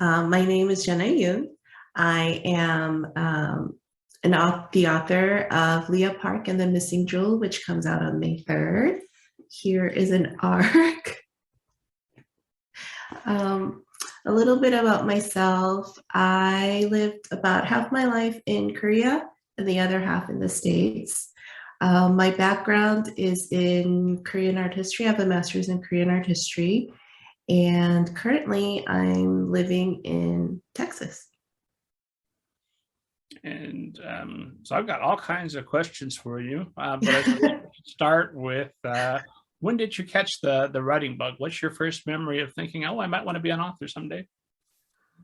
My name is Jenna Yoon. I am the author of Leah Park and the Missing Jewel, which comes out on May 3rd. Here is an arc. Um, a little bit about myself. I lived about half my life in Korea and the other half in the States. My background is in Korean art history. I have a master's in Korean art history. And currently, I'm living in Texas. And so I've got all kinds of questions for you, but I think we should start with when did you catch the writing bug? What's your first memory of thinking, oh, I might want to be an author someday?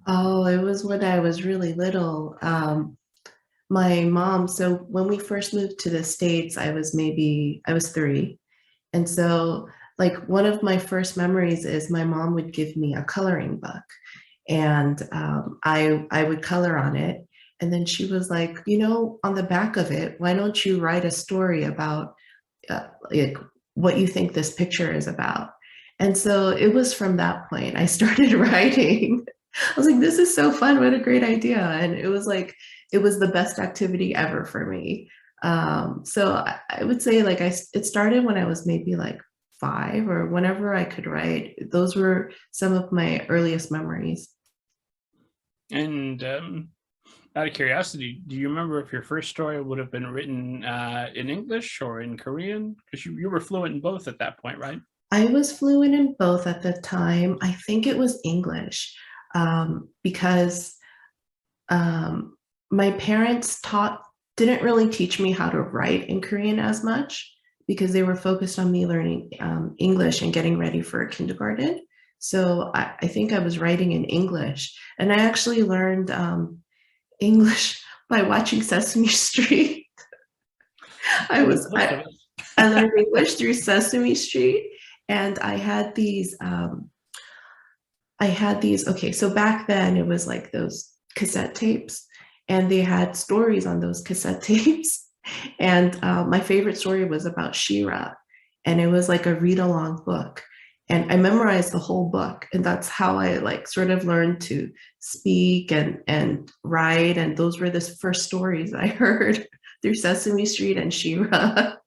Oh, it was when I was really little. My mom, so when we first moved to the States, I was 3. And so, like, one of my first memories is my mom would give me a coloring book, and I would color on it. And then she was like, on the back of it, why don't you write a story about like what you think this picture is about? And so it was from that point I started writing. I was like, this is so fun. What a great idea. And it was like, it was the best activity ever for me. So I would say it started when I was maybe like 5 or whenever I could write. Those were some of my earliest memories. And out of curiosity, do you remember if your first story would have been written in English or in Korean? Because you were fluent in both at that point, right? I was fluent in both at the time. I think it was English because my parents didn't really teach me how to write in Korean as much because they were focused on me learning English and getting ready for kindergarten. So I think I was writing in English, and I actually learned English by watching Sesame Street. I was I learned English through Sesame Street, and I had these. Okay, so back then it was like those cassette tapes, and they had stories on those cassette tapes. And my favorite story was about Shira, and it was like a read along book. And I memorized the whole book, and that's how I like sort of learned to speak and write. And those were the first stories I heard through Sesame Street and Shira.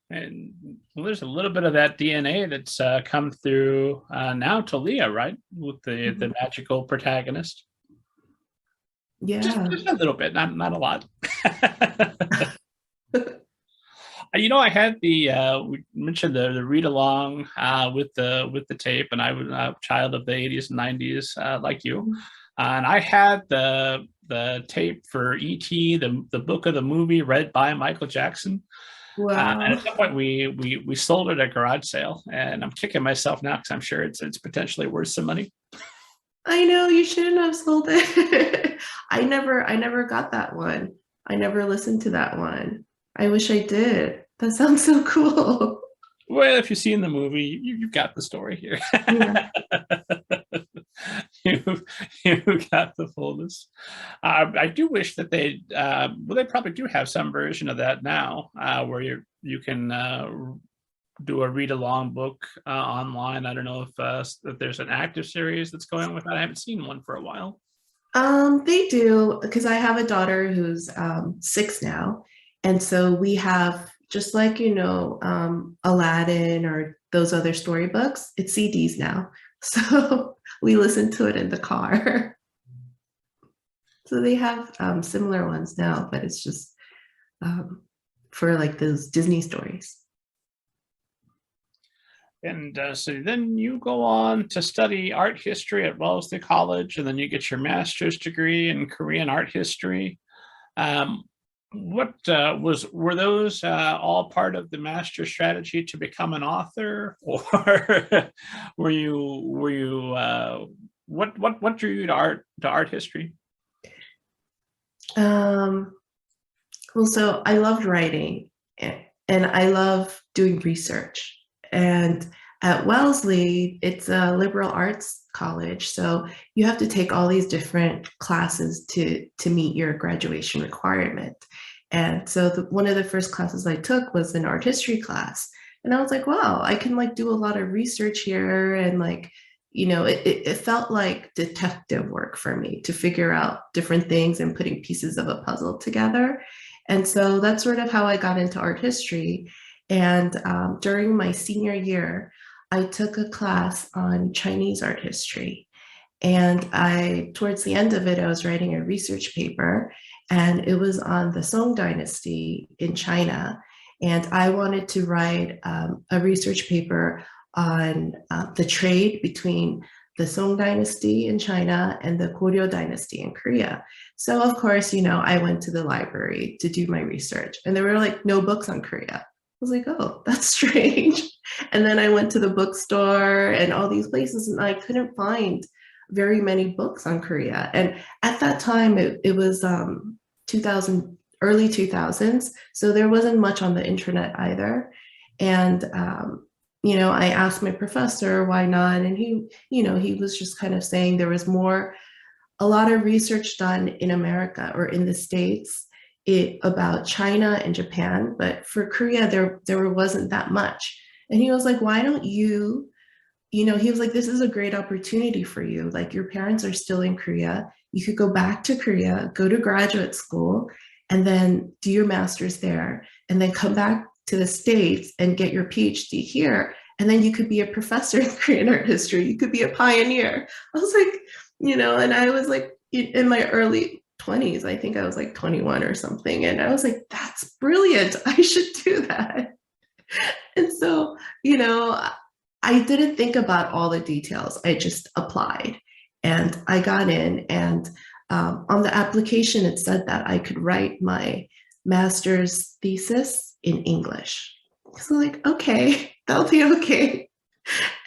And well, there's a little bit of that DNA that's come through now to Leah, right? With the magical protagonist. Yeah. Just a little bit, not a lot. I had we mentioned the read along with the tape, and I was a child of the 80s and 90s, like you, and I had the tape for E.T., the book of the movie read by Michael Jackson. And Wow. at some point, we sold it at a garage sale, and I'm kicking myself now because I'm sure it's potentially worth some money. I know you shouldn't have sold it. I never got that one. I never listened to that one. I wish I did. That sounds so cool. Well, if you've seen the movie, you've got the story here. Yeah. you you got the fullness. I do wish that they probably do have some version of that now, where you can do a read along book online. I don't know if there's an active series that's going with that. I haven't seen one for a while. They do, because I have a daughter who's 6 now, and so we have, just like Aladdin or those other storybooks, it's CDs now. So we listen to it in the car. So they have similar ones now, but it's just for like those Disney stories. And so then you go on to study art history at Wellesley College, and then you get your master's degree in Korean art history. Um, what were those all part of the master strategy to become an author, or were you what drew you to art history? Um, well, so I loved writing, and I love doing research. And at Wellesley, it's a liberal arts college, so you have to take all these different classes to meet your graduation requirement. And so one of the first classes I took was an art history class, and I was like, wow, I can like do a lot of research here and like it felt like detective work for me to figure out different things and putting pieces of a puzzle together. And so that's sort of how I got into art history. And during my senior year, I took a class on Chinese art history. And towards the end of it, I was writing a research paper, and it was on the Song Dynasty in China. And I wanted to write a research paper on the trade between the Song Dynasty in China and the Goryeo Dynasty in Korea. So of course, I went to the library to do my research, and there were like no books on Korea. I was like, oh, that's strange. And then I went to the bookstore and all these places, and I couldn't find very many books on Korea. And at that time, it was 2000, early 2000s. So there wasn't much on the internet either. And, I asked my professor why not. And he was just kind of saying there was a lot of research done in America or in the States about China and Japan, but for Korea, there wasn't that much. And he was like, why don't he was like, this is a great opportunity for you. Like, your parents are still in Korea. You could go back to Korea, go to graduate school, and then do your master's there, and then come back to the States and get your PhD here. And then you could be a professor in Korean art history. You could be a pioneer. I was like, and I was like in my early 20s, I think I was like 21 or something. And I was like, that's brilliant. I should do that. And so, I didn't think about all the details. I just applied and I got in. And on the application, it said that I could write my master's thesis in English. So, like, okay, that'll be okay.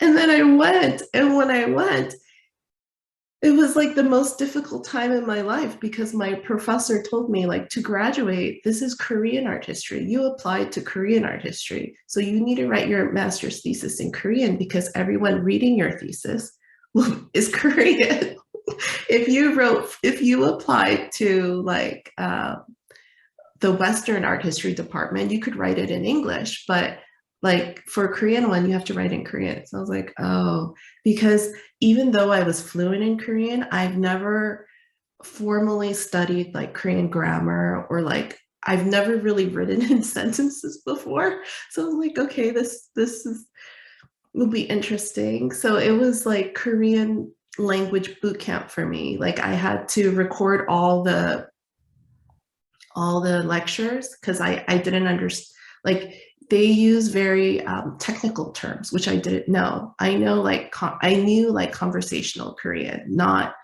And then I went. And when I went, it was like the most difficult time in my life, because my professor told me, like, to graduate, this is Korean art history. You applied to Korean art history. So you need to write your master's thesis in Korean, because everyone reading your thesis is Korean. If you applied to like the Western art history department, you could write it in English, but like for a Korean one, you have to write in Korean. So I was like, oh, because even though I was fluent in Korean, I've never formally studied like Korean grammar, or like I've never really written in sentences before. So I was like, okay, will be interesting. So it was like Korean language boot camp for me. Like, I had to record all the lectures, because I didn't understand, like, they use very technical terms, which I didn't know. I knew like conversational Korean, not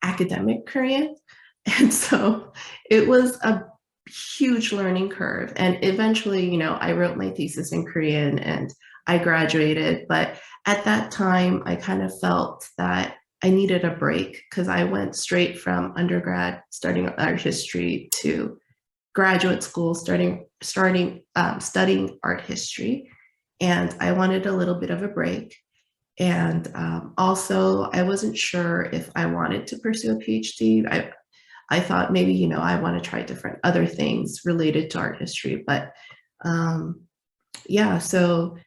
academic Korean. And so it was a huge learning curve. And eventually, I wrote my thesis in Korean and I graduated. But at that time, I kind of felt that I needed a break, because I went straight from undergrad studying art history to graduate school studying art history, and I wanted a little bit of a break. And also, I wasn't sure if I wanted to pursue a PhD. I thought maybe, I want to try different other things related to art history, but yeah, so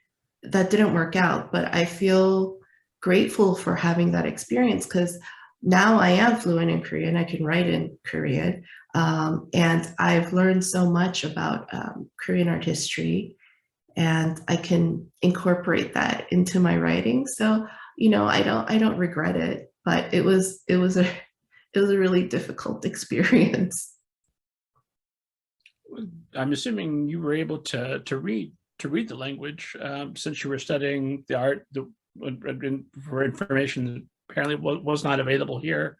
that didn't work out. But I feel grateful for having that experience, because now I am fluent in Korean. I can write in Korean. And I've learned so much about Korean art history, and I can incorporate that into my writing. So, I don't regret it, but it was a really difficult experience. I'm assuming you were able to read the language, since you were studying the art for information that apparently was not available here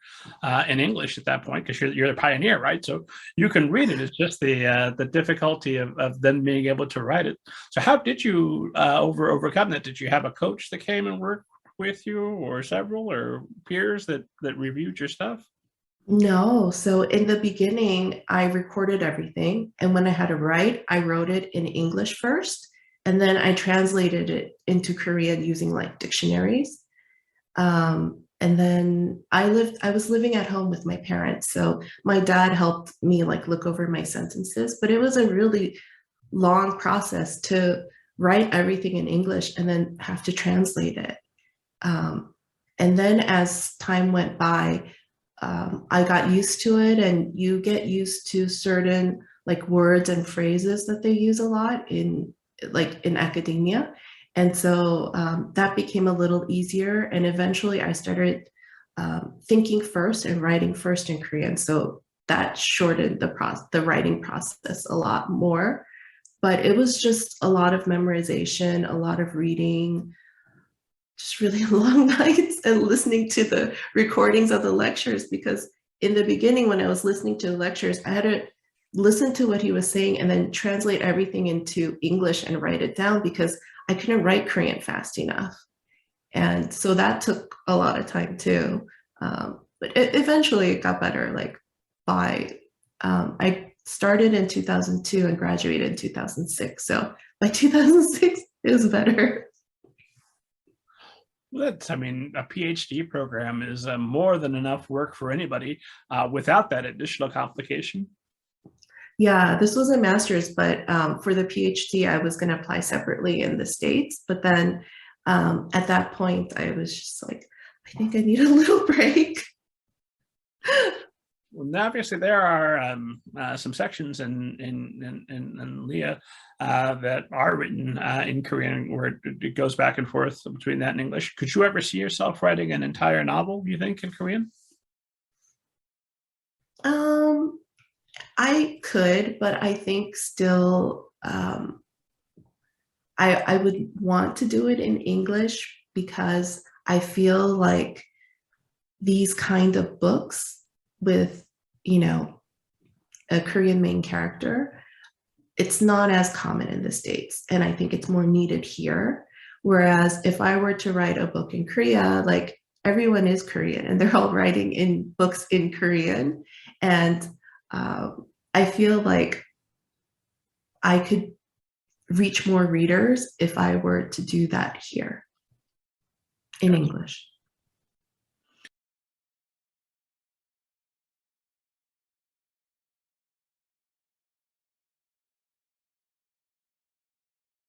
in English at that point, because you're the pioneer, right? So you can read it. It's just the difficulty of then being able to write it. So how did you overcome that? Did you have a coach that came and worked with you, or several, or peers that reviewed your stuff? No, so in the beginning, I recorded everything. And when I had to write, I wrote it in English first. And then I translated it into Korean using like dictionaries. And then I was living at home with my parents. So my dad helped me like look over my sentences, but it was a really long process to write everything in English and then have to translate it. And then as time went by, I got used to it, and you get used to certain like words and phrases that they use a lot in like in academia. And so that became a little easier. And eventually I started thinking first and writing first in Korean. So that shortened the writing process a lot more. But it was just a lot of memorization, a lot of reading, just really long nights and listening to the recordings of the lectures, because in the beginning when I was listening to the lectures, I had to listen to what he was saying and then translate everything into English and write it down because I couldn't write Korean fast enough. And so that took a lot of time too. But eventually it got better. Like I started in 2002 and graduated in 2006. So by 2006, it was better. That's, I mean, a PhD program is more than enough work for anybody without that additional complication. Yeah, this was a master's, but for the PhD, I was going to apply separately in the States. But then at that point, I was just like, I think I need a little break. Well, obviously, there are some sections in Leah that are written in Korean, where it goes back and forth between that and English. Could you ever see yourself writing an entire novel, you think, in Korean? I could, but I think still I would want to do it in English because I feel like these kind of books with, you know, a Korean main character, it's not as common in the States. And I think it's more needed here. Whereas if I were to write a book in Korea, like everyone is Korean and they're all writing in books in Korean. And I feel like I could reach more readers if I were to do that here in English.